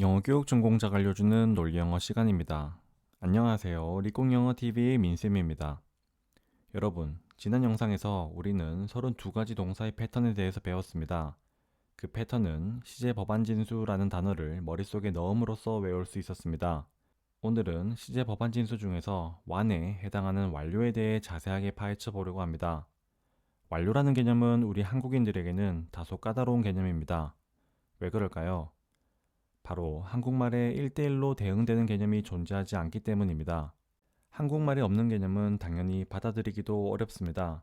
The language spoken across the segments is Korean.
영어 교육 전공자가 알려주는 논리 영어 시간입니다. 안녕하세요. 리공영어 TV의 민쌤입니다. 여러분, 지난 영상에서 우리는 32가지 동사의 패턴에 대해서 배웠습니다. 그 패턴은 시제 법안 진수라는 단어를 머릿속에 넣음으로써 외울 수 있었습니다. 오늘은 시제 법안 진수 중에서 완에 해당하는 완료에 대해 자세하게 파헤쳐 보려고 합니다. 완료라는 개념은 우리 한국인들에게는 다소 까다로운 개념입니다. 왜 그럴까요? 바로 한국말에 1대1로 대응되는 개념이 존재하지 않기 때문입니다. 한국말이 없는 개념은 당연히 받아들이기도 어렵습니다.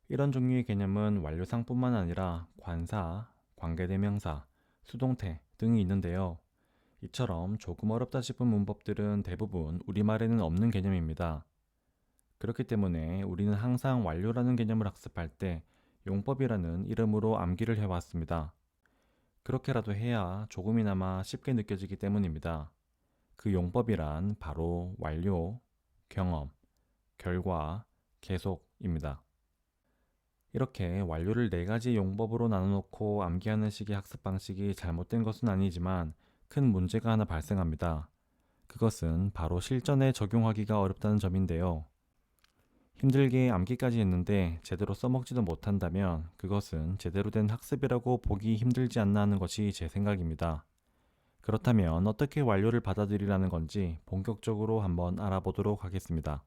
이런 종류의 개념은 완료상뿐만 아니라 관사, 관계대명사, 수동태 등이 있는데요. 이처럼 조금 어렵다 싶은 문법들은 대부분 우리말에는 없는 개념입니다. 그렇기 때문에 우리는 항상 완료라는 개념을 학습할 때 용법이라는 이름으로 암기를 해왔습니다. 그렇게라도 해야 조금이나마 쉽게 느껴지기 때문입니다. 그 용법이란 바로 완료, 경험, 결과, 계속입니다. 이렇게 완료를 4가지 용법으로 나눠놓고 암기하는 식의 학습 방식이 잘못된 것은 아니지만 큰 문제가 하나 발생합니다. 그것은 바로 실전에 적용하기가 어렵다는 점인데요. 힘들게 암기까지 했는데 제대로 써먹지도 못한다면 그것은 제대로 된 학습이라고 보기 힘들지 않나 하는 것이 제 생각입니다. 그렇다면 어떻게 완료를 받아들이라는 건지 본격적으로 한번 알아보도록 하겠습니다.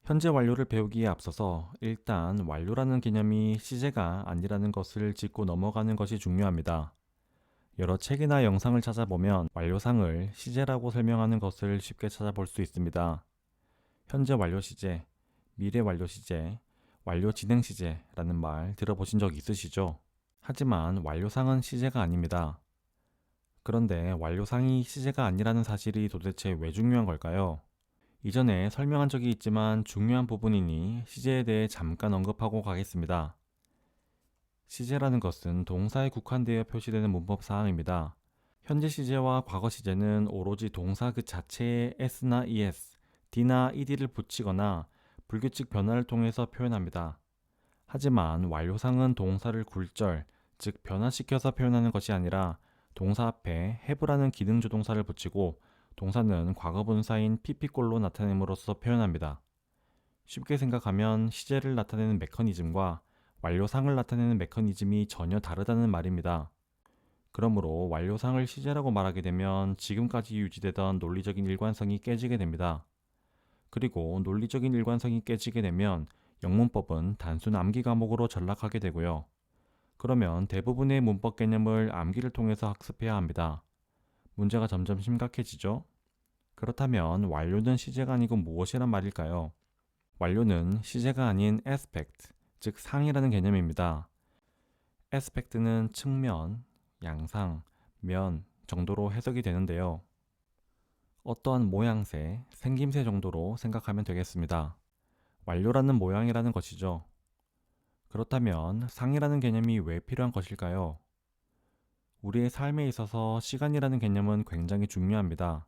현재 완료를 배우기에 앞서서 일단 완료라는 개념이 시제가 아니라는 것을 짚고 넘어가는 것이 중요합니다. 여러 책이나 영상을 찾아보면 완료상을 시제라고 설명하는 것을 쉽게 찾아볼 수 있습니다. 현재 완료 시제, 미래 완료 시제, 완료 진행 시제라는 말 들어보신 적 있으시죠? 하지만 완료상은 시제가 아닙니다. 그런데 완료상이 시제가 아니라는 사실이 도대체 왜 중요한 걸까요? 이전에 설명한 적이 있지만 중요한 부분이니 시제에 대해 잠깐 언급하고 가겠습니다. 시제라는 것은 동사에 국한되어 표시되는 문법 사항입니다. 현재 시제와 과거 시제는 오로지 동사 그 자체에 s나 es, d나 ed를 붙이거나 불규칙 변화를 통해서 표현합니다. 하지만 완료상은 동사를 굴절, 즉 변화시켜서 표현하는 것이 아니라 동사 앞에 have라는 기능조동사를 붙이고 동사는 과거분사인 pp꼴로 나타냄으로써 표현합니다. 쉽게 생각하면 시제를 나타내는 메커니즘과 완료상을 나타내는 메커니즘이 전혀 다르다는 말입니다. 그러므로 완료상을 시제라고 말하게 되면 지금까지 유지되던 논리적인 일관성이 깨지게 됩니다. 그리고 논리적인 일관성이 깨지게 되면 영문법은 단순 암기 과목으로 전락하게 되고요. 그러면 대부분의 문법 개념을 암기를 통해서 학습해야 합니다. 문제가 점점 심각해지죠? 그렇다면 완료는 시제가 아니고 무엇이란 말일까요? 완료는 시제가 아닌 aspect, 즉 상이라는 개념입니다. aspect는 측면, 양상, 면 정도로 해석이 되는데요. 어떠한 모양새, 생김새 정도로 생각하면 되겠습니다. 완료라는 모양이라는 것이죠. 그렇다면 상이라는 개념이 왜 필요한 것일까요? 우리의 삶에 있어서 시간이라는 개념은 굉장히 중요합니다.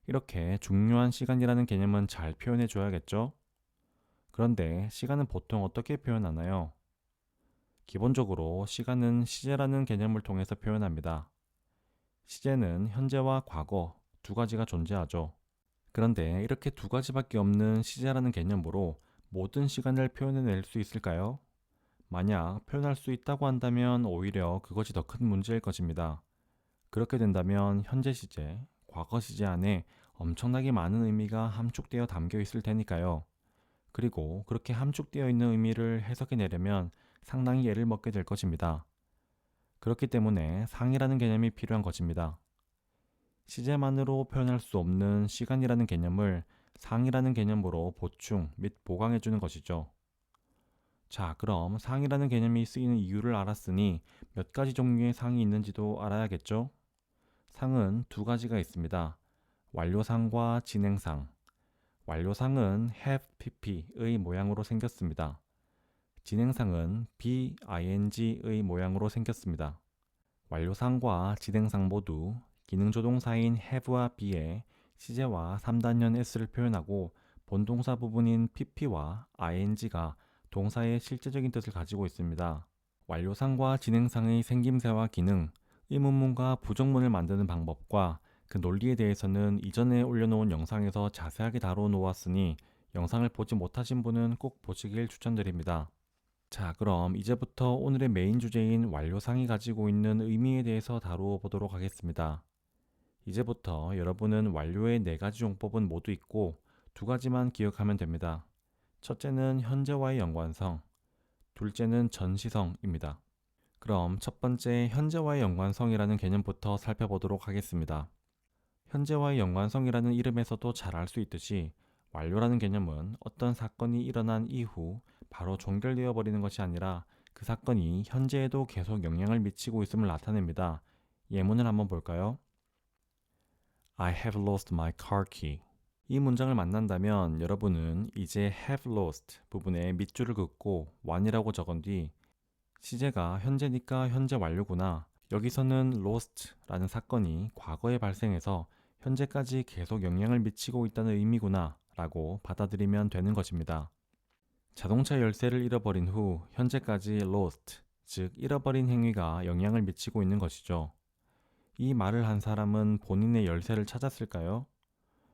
이렇게 중요한 시간이라는 개념은 잘 표현해 줘야겠죠? 그런데 시간은 보통 어떻게 표현하나요? 기본적으로 시간은 시제라는 개념을 통해서 표현합니다. 시제는 현재와 과거 두 가지가 존재하죠. 그런데 이렇게 두 가지밖에 없는 시제라는 개념으로 모든 시간을 표현해낼 수 있을까요? 만약 표현할 수 있다고 한다면 오히려 그것이 더 큰 문제일 것입니다. 그렇게 된다면 현재 시제, 과거 시제 안에 엄청나게 많은 의미가 함축되어 담겨 있을 테니까요. 그리고 그렇게 함축되어 있는 의미를 해석해내려면 상당히 애를 먹게 될 것입니다. 그렇기 때문에 상이라는 개념이 필요한 것입니다. 시제만으로 표현할 수 없는 시간이라는 개념을 상이라는 개념으로 보충 및 보강해주는 것이죠. 자, 그럼 상이라는 개념이 쓰이는 이유를 알았으니 몇 가지 종류의 상이 있는지도 알아야겠죠? 상은 두 가지가 있습니다. 완료상과 진행상. 완료상은 have pp의 모양으로 생겼습니다. 진행상은 be ing의 모양으로 생겼습니다. 완료상과 진행상 모두 기능조동사인 have와 be에 시제와 3단연 s를 표현하고 본동사 부분인 pp와 ing가 동사의 실제적인 뜻을 가지고 있습니다. 완료상과 진행상의 생김새와 기능, 의문문과 부정문을 만드는 방법과 그 논리에 대해서는 이전에 올려놓은 영상에서 자세하게 다루어 놓았으니 영상을 보지 못하신 분은 꼭 보시길 추천드립니다. 자, 그럼 이제부터 오늘의 메인 주제인 완료상이 가지고 있는 의미에 대해서 다루어 보도록 하겠습니다. 이제부터 여러분은 완료의 4가지 용법은 모두 있고 2가지만 기억하면 됩니다. 첫째는 현재와의 연관성, 둘째는 전시성입니다. 그럼 첫 번째 현재와의 연관성이라는 개념부터 살펴보도록 하겠습니다. 현재와의 연관성이라는 이름에서도 잘 알 수 있듯이 완료라는 개념은 어떤 사건이 일어난 이후 바로 종결되어 버리는 것이 아니라 그 사건이 현재에도 계속 영향을 미치고 있음을 나타냅니다. 예문을 한번 볼까요? I have lost my car key. 이 문장을 만난다면 여러분은 이제 have lost 부분에 밑줄을 긋고 one이라고 적은 뒤 시제가 현재니까 현재 완료구나. 여기서는 lost라는 사건이 과거에 발생해서 현재까지 계속 영향을 미치고 있다는 의미구나 라고 받아들이면 되는 것입니다. 자동차 열쇠를 잃어버린 후 현재까지 lost, 즉 잃어버린 행위가 영향을 미치고 있는 것이죠. 이 말을 한 사람은 본인의 열쇠를 찾았을까요?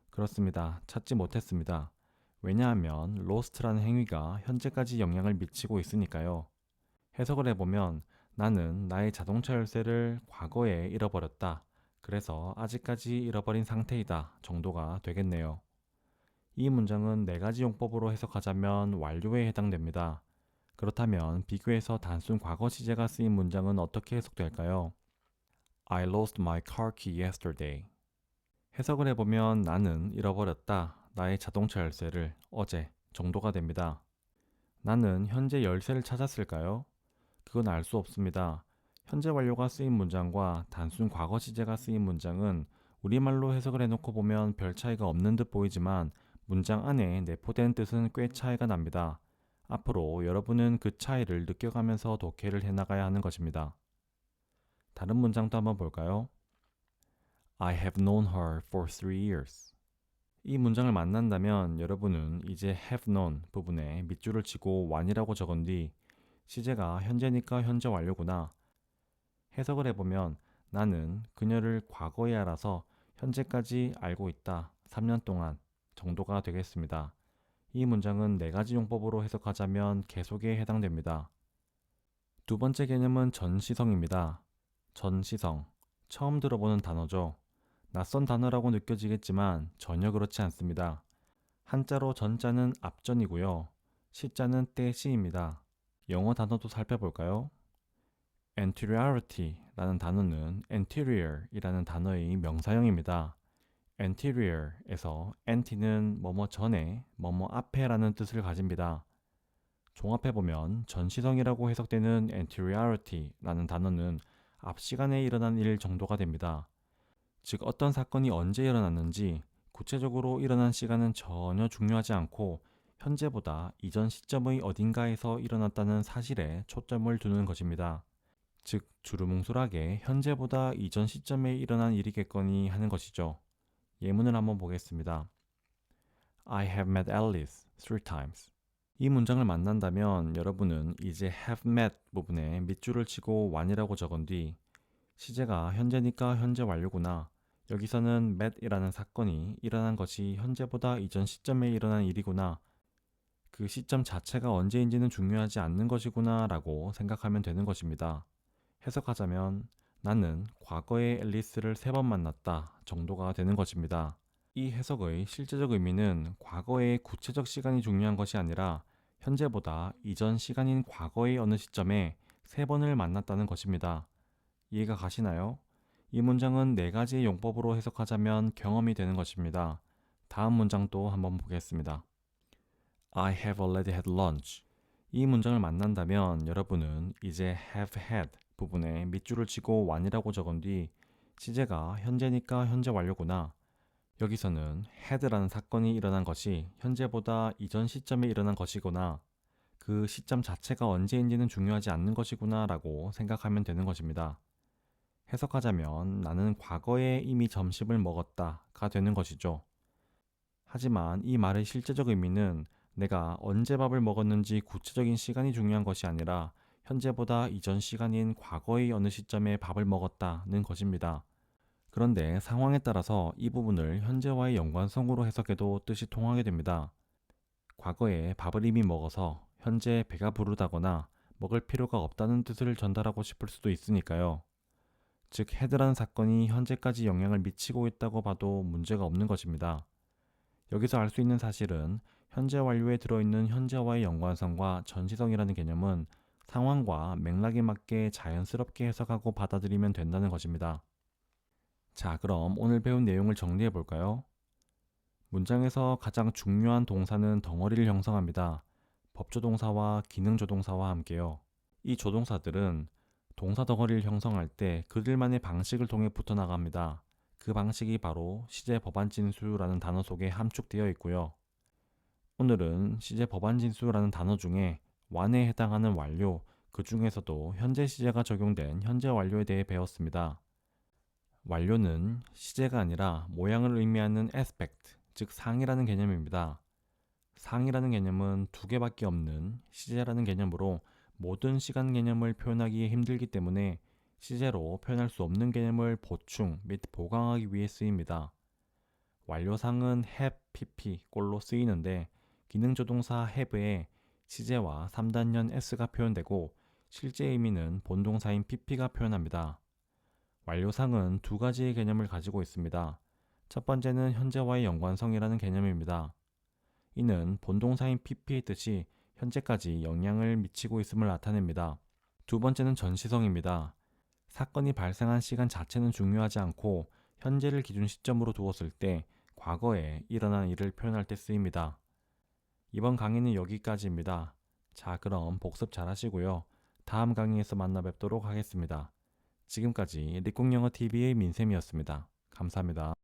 그렇습니다. 찾지 못했습니다. 왜냐하면 lost라는 행위가 현재까지 영향을 미치고 있으니까요. 해석을 해보면 나는 나의 자동차 열쇠를 과거에 잃어버렸다. 그래서 아직까지 잃어버린 상태이다 정도가 되겠네요. 이 문장은 4가지 용법으로 해석하자면 완료에 해당됩니다. 그렇다면 비교해서 단순 과거 시제가 쓰인 문장은 어떻게 해석될까요? I lost my car key yesterday. 해석을 해보면 나는 잃어버렸다. 나의 자동차 열쇠를 어제 정도가 됩니다. 나는 현재 열쇠를 찾았을까요? 그건 알 수 없습니다. 현재 완료가 쓰인 문장과 단순 과거 시제가 쓰인 문장은 우리말로 해석을 해놓고 보면 별 차이가 없는 듯 보이지만 문장 안에 내포된 뜻은 꽤 차이가 납니다. 앞으로 여러분은 그 차이를 느껴가면서 독해를 해나가야 하는 것입니다. 다른 문장도 한번 볼까요? I have known her for 3 years. 이 문장을 만난다면 여러분은 이제 have known 부분에 밑줄을 치고 one이라고 적은 뒤 시제가 현재니까 현재 완료구나. 해석을 해보면 나는 그녀를 과거에 알아서 현재까지 알고 있다. 3년 동안 정도가 되겠습니다. 이 문장은 4가지 용법으로 해석하자면 계속에 해당됩니다. 두 번째 개념은 전시성입니다. 전시성, 처음 들어보는 단어죠. 낯선 단어라고 느껴지겠지만 전혀 그렇지 않습니다. 한자로 전자는 앞전이고요. 시자는 때시입니다. 영어 단어도 살펴볼까요? anteriority라는 단어는 anterior이라는 단어의 명사형입니다. anterior에서 anti는 뭐뭐 전에, 뭐뭐 앞에라는 뜻을 가집니다. 종합해보면 전시성이라고 해석되는 anteriority라는 단어는 앞 시간에 일어난 일 정도가 됩니다. 즉 어떤 사건이 언제 일어났는지 구체적으로 일어난 시간은 전혀 중요하지 않고 현재보다 이전 시점의 어딘가에서 일어났다는 사실에 초점을 두는 것입니다. 즉 주루뭉술하게 현재보다 이전 시점에 일어난 일이겠거니 하는 것이죠. 예문을 한번 보겠습니다. I have met Alice 3 times. 이 문장을 만난다면 여러분은 이제 have met 부분에 밑줄을 치고 one이라고 적은 뒤 시제가 현재니까 현재 완료구나. 여기서는 met이라는 사건이 일어난 것이 현재보다 이전 시점에 일어난 일이구나. 그 시점 자체가 언제인지는 중요하지 않는 것이구나 라고 생각하면 되는 것입니다. 해석하자면 나는 과거에 앨리스를 3번 만났다 정도가 되는 것입니다. 이 해석의 실제적 의미는 과거의 구체적 시간이 중요한 것이 아니라 현재보다 이전 시간인 과거의 어느 시점에 3번을 만났다는 것입니다. 이해가 가시나요? 이 문장은 4가지의 용법으로 해석하자면 경험이 되는 것입니다. 다음 문장도 한번 보겠습니다. I have already had lunch. 이 문장을 만난다면 여러분은 이제 have had 부분에 밑줄을 치고 one이라고 적은 뒤 시제가 현재니까 현재 완료구나. 여기서는 had라는 사건이 일어난 것이 현재보다 이전 시점에 일어난 것이구나. 그 시점 자체가 언제인지는 중요하지 않는 것이구나 라고 생각하면 되는 것입니다. 해석하자면 나는 과거에 이미 점심을 먹었다가 되는 것이죠. 하지만 이 말의 실제적 의미는 내가 언제 밥을 먹었는지 구체적인 시간이 중요한 것이 아니라 현재보다 이전 시간인 과거의 어느 시점에 밥을 먹었다는 것입니다. 그런데 상황에 따라서 이 부분을 현재와의 연관성으로 해석해도 뜻이 통하게 됩니다. 과거에 밥을 이미 먹어서 현재 배가 부르다거나 먹을 필요가 없다는 뜻을 전달하고 싶을 수도 있으니까요. 즉, 헤드라는 사건이 현재까지 영향을 미치고 있다고 봐도 문제가 없는 것입니다. 여기서 알 수 있는 사실은 현재 완료에 들어있는 현재와의 연관성과 전시성이라는 개념은 상황과 맥락에 맞게 자연스럽게 해석하고 받아들이면 된다는 것입니다. 자, 그럼 오늘 배운 내용을 정리해 볼까요? 문장에서 가장 중요한 동사는 덩어리를 형성합니다. 법조동사와 기능조동사와 함께요. 이 조동사들은 동사 덩어리를 형성할 때 그들만의 방식을 통해 붙어나갑니다. 그 방식이 바로 시제 법안 진수라는 단어 속에 함축되어 있고요. 오늘은 시제 법안 진수라는 단어 중에 완에 해당하는 완료, 그 중에서도 현재 시제가 적용된 현재 완료에 대해 배웠습니다. 완료는 시제가 아니라 모양을 의미하는 aspect, 즉 상이라는 개념입니다. 상이라는 개념은 두 개밖에 없는 시제라는 개념으로 모든 시간 개념을 표현하기 힘들기 때문에 시제로 표현할 수 없는 개념을 보충 및 보강하기 위해 쓰입니다. 완료상은 have, pp 꼴로 쓰이는데 기능조동사 have에 시제와 3단연 s가 표현되고 실제 의미는 본동사인 pp가 표현합니다. 완료상은 두 가지의 개념을 가지고 있습니다. 첫 번째는 현재와의 연관성이라는 개념입니다. 이는 본동사인 pp의 뜻이 현재까지 영향을 미치고 있음을 나타냅니다. 두 번째는 전시성입니다. 사건이 발생한 시간 자체는 중요하지 않고 현재를 기준 시점으로 두었을 때 과거에 일어난 일을 표현할 때 쓰입니다. 이번 강의는 여기까지입니다. 자, 그럼 복습 잘 하시고요. 다음 강의에서 만나 뵙도록 하겠습니다. 지금까지 리국영어TV의 민쌤이었습니다. 감사합니다.